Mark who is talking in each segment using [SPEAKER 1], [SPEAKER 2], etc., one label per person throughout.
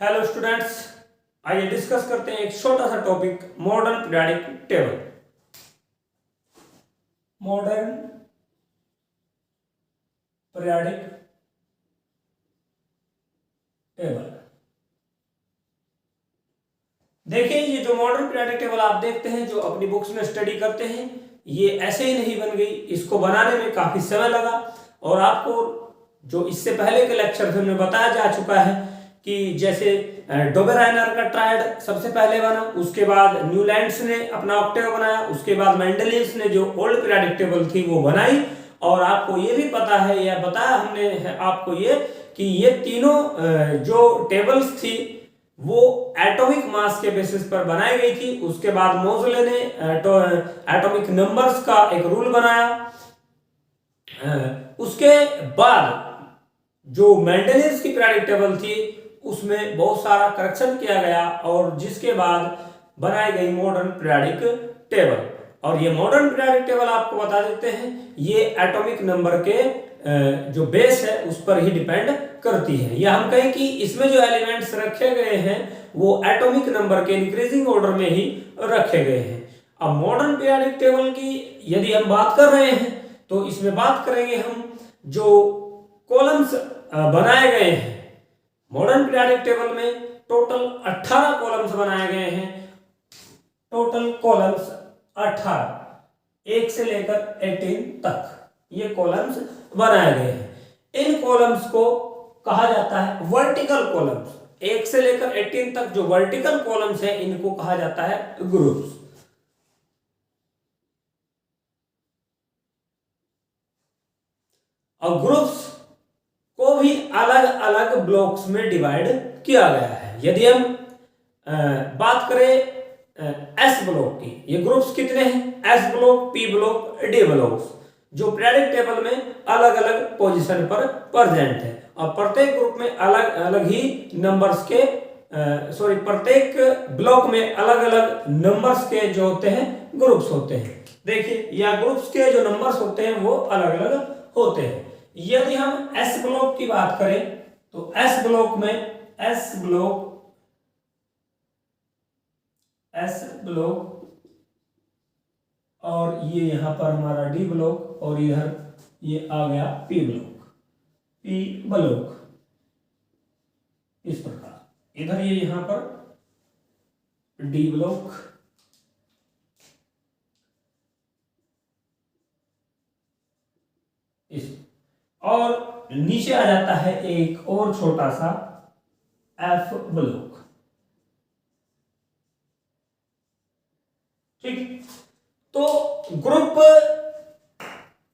[SPEAKER 1] Hello students, आइए discuss करते हैं एक छोटा सा topic modern periodic table. Modern periodic table. देखिए, ये जो मॉडर्न पीरियोडिक टेबल आप देखते हैं, जो अपनी बुक्स में स्टडी करते हैं, ये ऐसे ही नहीं बन गई। इसको बनाने में काफी समय लगा और आपको जो इससे पहले के लेक्चर में बताया जा चुका है कि जैसे डोबेराइनर का ट्रायड सबसे पहले बना, उसके बाद न्यूलैंड्स ने अपना ऑक्टेव बनाया, उसके बाद मेंडलियंस ने जो ओल्ड पीरियोडिक टेबल थी वो बनाई। और आपको ये भी पता है, या बताया हमने आपको ये कि ये तीनों जो टेबल्स थी वो एटॉमिक मास के बेसिस पर बनाई गई थी। उसके बाद मोज़ले ने एटॉमिक नंबर्स का एक रूल बनाया। उसके बाद जो मेंडलियंस की पीरियोडिक टेबल थी उसमें बहुत सारा करेक्शन किया गया और जिसके बाद बनाई गई मॉडर्न पीरियोडिक टेबल। और ये मॉडर्न पीरियोडिक टेबल आपको बता देते हैं, ये एटॉमिक नंबर के जो बेस है उस पर ही डिपेंड करती है। या हम कहें कि इसमें जो एलिमेंट्स रखे गए हैं वो एटॉमिक नंबर के इंक्रीजिंग ऑर्डर में ही रखे गए हैं। अब मॉडर्न पीरियोडिक टेबल की यदि हम बात कर रहे हैं तो इसमें बात करेंगे हम जो कॉलम्स बनाए गए हैं। मॉडर्न पीरियोडिक टेबल में टोटल 18 कॉलम्स बनाए गए हैं। टोटल कॉलम्स 18, 1 से लेकर 18 तक ये कॉलम्स बनाए गए हैं। इन कॉलम्स को कहा जाता है वर्टिकल कॉलम्स। 1 से लेकर 18 तक जो वर्टिकल कॉलम्स हैं इनको कहा जाता है ग्रुप्स। और ग्रुप्स को भी अलग अलग ब्लॉक्स में डिवाइड किया गया है। यदि हम बात करें एस ब्लॉक की, ये ग्रुप्स कितने हैं? S block, P block, D blocks, जो पीरियोडिक टेबल में अलग अलग पोजीशन पर प्रेजेंट है। और प्रत्येक ग्रुप में अलग अलग ही नंबर्स के प्रत्येक ब्लॉक में अलग अलग नंबर्स के जो होते हैं ग्रुप्स होते हैं। देखिए, या ग्रुप्स के जो नंबर्स होते हैं वो अलग अलग होते हैं। यदि हम एस ब्लॉक की बात करें तो एस ब्लॉक और ये यहां पर हमारा डी ब्लॉक और इधर ये आ गया पी ब्लॉक। इस प्रकार इधर ये यहां पर डी ब्लॉक, इस और नीचे आ जाता है एक और छोटा सा एफ ब्लॉक। ठीक, तो ग्रुप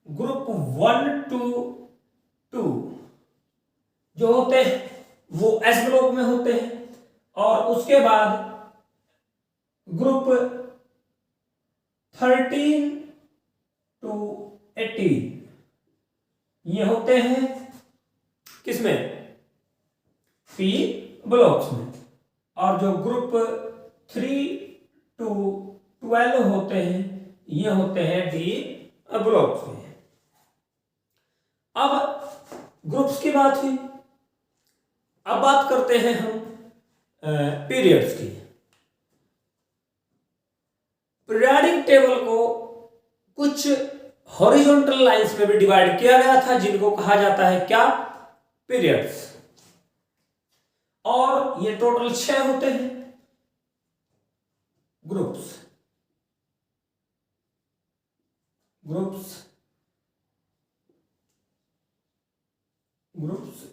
[SPEAKER 1] 1 to 2 जो होते हैं वो एस ब्लॉक में होते हैं। और उसके बाद ग्रुप 13 to 18 ये होते हैं किसमें? पी ब्लॉक्स में। और जो ग्रुप 3 to 12 होते हैं ये होते हैं डी ब्लॉक्स में। अब ग्रुप्स की बात हुई, अब बात करते हैं हम पीरियड्स की। पीरियोडिक टेबल को कुछ हॉरिजॉन्टल लाइंस में भी डिवाइड किया गया था जिनको कहा जाता है क्या? पीरियड्स। और ये टोटल 6 होते हैं ग्रुप्स।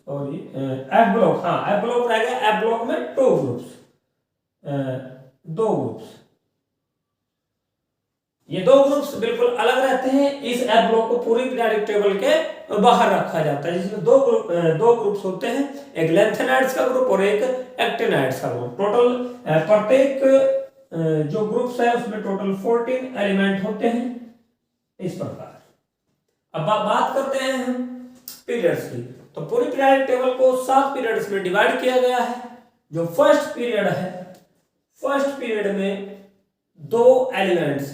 [SPEAKER 1] और ये एफ ब्लॉक, हाँ एफ ब्लॉक रह गया। एफ ब्लॉक में 2 ग्रुप्स, 2 ग्रुप्स। ये 2 ग्रुप्स बिल्कुल अलग रहते हैं। इस एफ ब्लॉक को पूरी पीरियोडिक टेबल के बाहर रखा जाता है, जिसमें 2 ग्रुप्स होते हैं, एक लेंथेनाइड्स का ग्रुप और एक एक्टिनाइड्स का ग्रुप। टोटल प्रत्येक जो ग्रुप्स है उसमें टोटल 14 एलिमेंट होते हैं। इस प्रकार अब बात करते हैं हम पीरियड्स की। तो पूरी पीरियोडिक टेबल को 7 पीरियड्स में डिवाइड किया गया है। जो फर्स्ट पीरियड है, फर्स्ट पीरियड में 2 एलिमेंट्स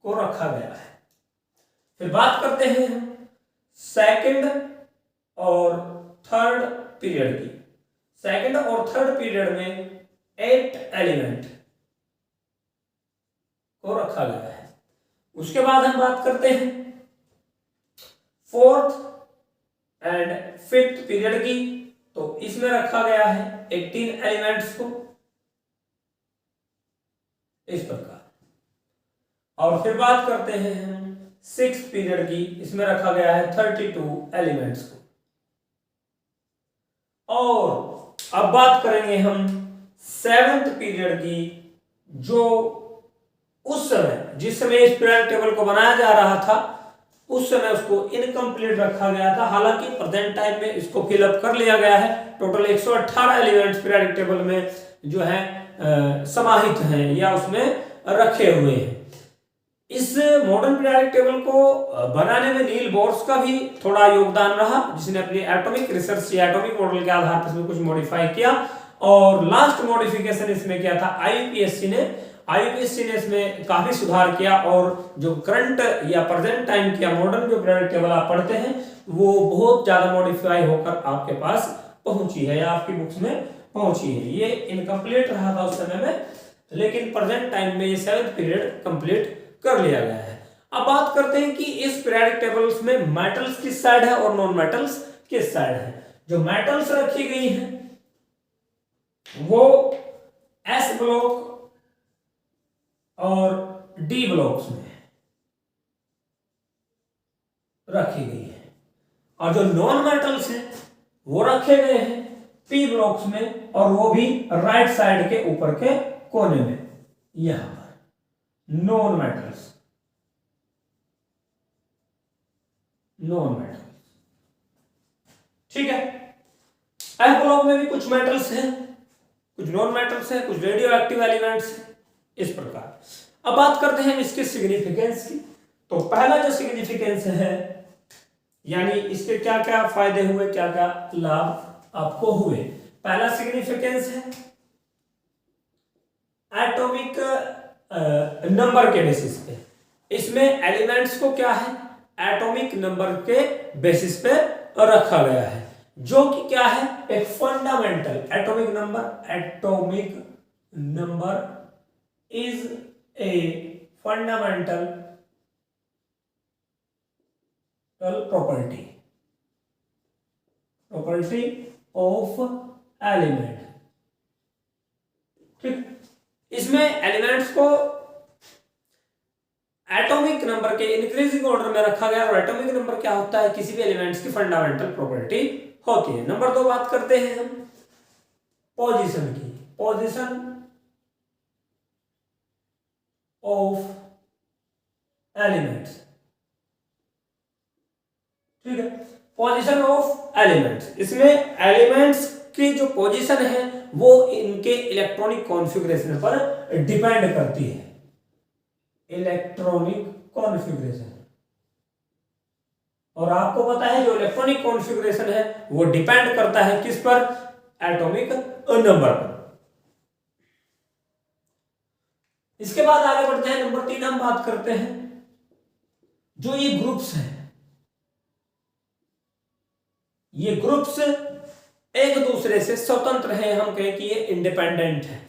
[SPEAKER 1] को रखा गया है। फिर बात करते हैं सेकंड और थर्ड पीरियड की, सेकंड और थर्ड पीरियड में 8 एलिमेंट को रखा गया है। उसके बाद हम बात करते हैं फोर्थ एंड फिफ्थ पीरियड की, तो इसमें रखा गया है 18 एलिमेंट्स को इस प्रकार। और फिर बात करते हैं हम सिक्स पीरियड की, इसमें रखा गया है 32 एलिमेंट्स को। और अब बात करेंगे हम सेवेंथ पीरियड की, जो उस समय जिस समय इस पीरियड टेबल को बनाया जा रहा था उस समय उसको इनकम्प्लीट रखा गया था। हालांकि प्रेजेंट टाइम में इसको फिलअप कर लिया गया है। टोटल 118 एलिमेंट्स पीरियडिक टेबल में जो है समाहित हैं या उसमें रखे हुए हैं। इस मॉडर्न पीरियडिक टेबल को बनाने में नील बोर्स का भी थोड़ा योगदान रहा, जिसने अपनी एटॉमिक रिसर्च या एटॉमिक मॉडल के आधार पर इसमें कुछ मॉडिफाई किया। और लास्ट मॉडिफिकेशन इसमें किया था आईयूपीएससी ने इसमें काफी सुधार किया। और जो करंट या प्रेजेंट टाइम की मॉडर्न जो पीरियडिक टेबल आप पढ़ते हैं वो बहुत ज्यादा मॉडिफाई होकर आपके पास पहुंची है या आपकी बुक्स में पहुंची है। ये इनकम्प्लीट रहा था उस समय में, लेकिन प्रेजेंट टाइम में ये 7th पीरियड कंप्लीट कर लिया गया है। अब बात करते हैं कि इस पीरियडिक टेबल्स में मेटल्स किस साइड है और नॉन मेटल्स किस साइड है। जो मेटल्स रखी गई हैं वो एस ब्लॉक और डी ब्लॉक्स में रखी गई है, और जो नॉन मेटल्स हैं वो रखे गए हैं पी ब्लॉक्स में, और वो भी राइट साइड के ऊपर के कोने में। यहां पर नॉन मेटल्स ठीक है। एफ ब्लॉक में भी कुछ मेटल्स हैं, कुछ नॉन मेटल्स हैं, कुछ रेडियो एक्टिव एलिमेंट्स हैं, इस प्रकार। अब बात करते हैं इसके सिग्निफिकेंस की। तो पहला जो सिग्निफिकेंस है, यानी इसके क्या क्या फायदे हुए, क्या क्या लाभ आपको हुए। पहला सिग्निफिकेंस है एटॉमिक नंबर के बेसिस पे। इसमें एलिमेंट्स को क्या है, एटॉमिक नंबर के बेसिस पे रखा गया है, जो कि क्या है, एक fundamental atomic number is a fundamental property of element। ठीक, इसमें एलिमेंट्स को एटॉमिक नंबर के इंक्रीजिंग ऑर्डर में रखा गया। और एटॉमिक नंबर क्या होता है, किसी भी एलिमेंट्स की फंडामेंटल प्रॉपर्टी होती है। नंबर 2 बात करते हैं हम पोजीशन की, पोजीशन ऑफ एलिमेंट्स। ठीक है, पोजीशन ऑफ एलिमेंट्स, इसमें एलिमेंट्स की जो पोजीशन है वो इनके इलेक्ट्रॉनिक कॉन्फ़िगरेशन पर डिपेंड करती है। इलेक्ट्रॉनिक कॉन्फ़िगरेशन, और आपको पता है जो इलेक्ट्रॉनिक कॉन्फ़िगरेशन है वो डिपेंड करता है किस पर, एटॉमिक नंबर पर। इसके बाद आगे बढ़ते हैं। नंबर 3 हम बात करते हैं जो ये ग्रुप्स हैं, ये ग्रुप्स एक दूसरे से स्वतंत्र हैं, हम कहें कि ये इंडिपेंडेंट है।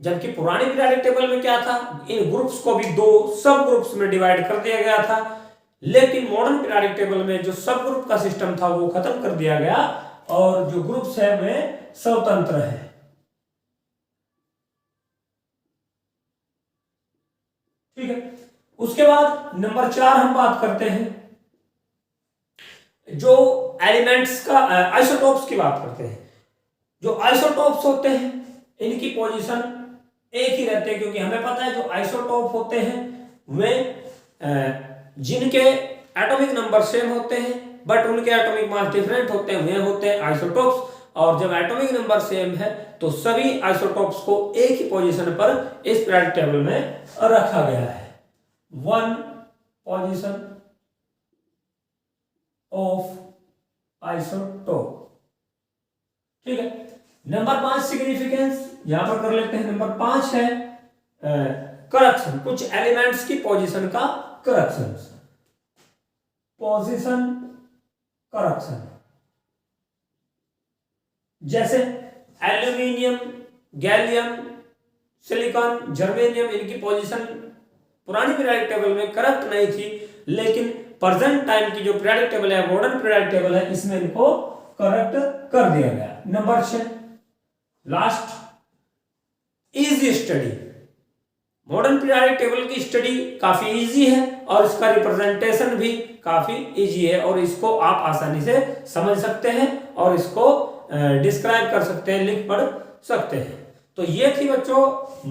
[SPEAKER 1] जबकि पुरानी पीरियडिक टेबल में क्या था, इन ग्रुप्स को भी 2 सब ग्रुप्स में डिवाइड कर दिया गया था। लेकिन मॉडर्न पीरियडिक टेबल में जो सब ग्रुप का सिस्टम था वो खत्म कर दिया गया, और जो ग्रुप्स है वे स्वतंत्र है। ठीक है, उसके बाद नंबर 4 हम बात करते हैं जो एलिमेंट्स का आइसोटोप्स की बात करते हैं। जो आइसोटोप्स होते हैं इनकी पोजीशन एक ही रहते हैं, क्योंकि हमें पता है जो आइसोटोप होते हैं वे जिनके एटॉमिक नंबर सेम होते हैं बट उनके एटॉमिक मास डिफरेंट होते हैं, वे होते हैं आइसोटोप्स। और जब एटॉमिक नंबर सेम है तो सभी आइसोटोप्स को एक ही पोजीशन पर इस पीरियडिक टेबल में रखा गया है। 1 पोजीशन ऑफ आइसोटोप। ठीक है, नंबर 5 सिग्निफिकेंस यहां पर कर लेते हैं। नंबर 5 है करेक्शन, कुछ एलिमेंट्स की पोजीशन का करेक्शन, पोजीशन करेक्शन। जैसे एल्यूमिनियम, गैलियम, सिलिकॉन, जर्मेनियम, इनकी पोजीशन पुरानी पीरियोडिक टेबल में करेक्ट नहीं थी, लेकिन प्रेजेंट टाइम की जो पीरियोडिक टेबल है, मॉडर्न पीरियोडिक टेबल है, इसमें इनको करेक्ट कर दिया गया। Number 6 last, easy study. Modern periodic table की स्टडी काफी इजी है और इसका रिप्रेजेंटेशन भी काफी इजी है और इसको आप आसानी से समझ सकते हैं और इसको डिस्क्राइब कर सकते हैं, लिख पढ़ सकते हैं। तो ये थी बच्चों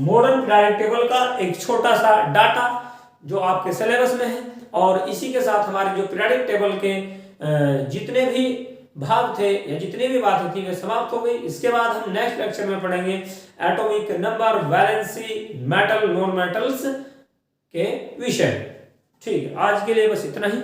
[SPEAKER 1] मॉडर्न पीरियोडिक टेबल का एक छोटा सा डाटा जो आपके सिलेबस में है, और इसी के साथ हमारी जो पीरियोडिक टेबल के जितने भी भाग थे या जितनी भी बातें थी वे समाप्त हो गई। इसके बाद हम नेक्स्ट लेक्चर में पढ़ेंगे atomic number, valency, metal, non metals के विषय। ठीक है, आज के लिए बस इतना ही।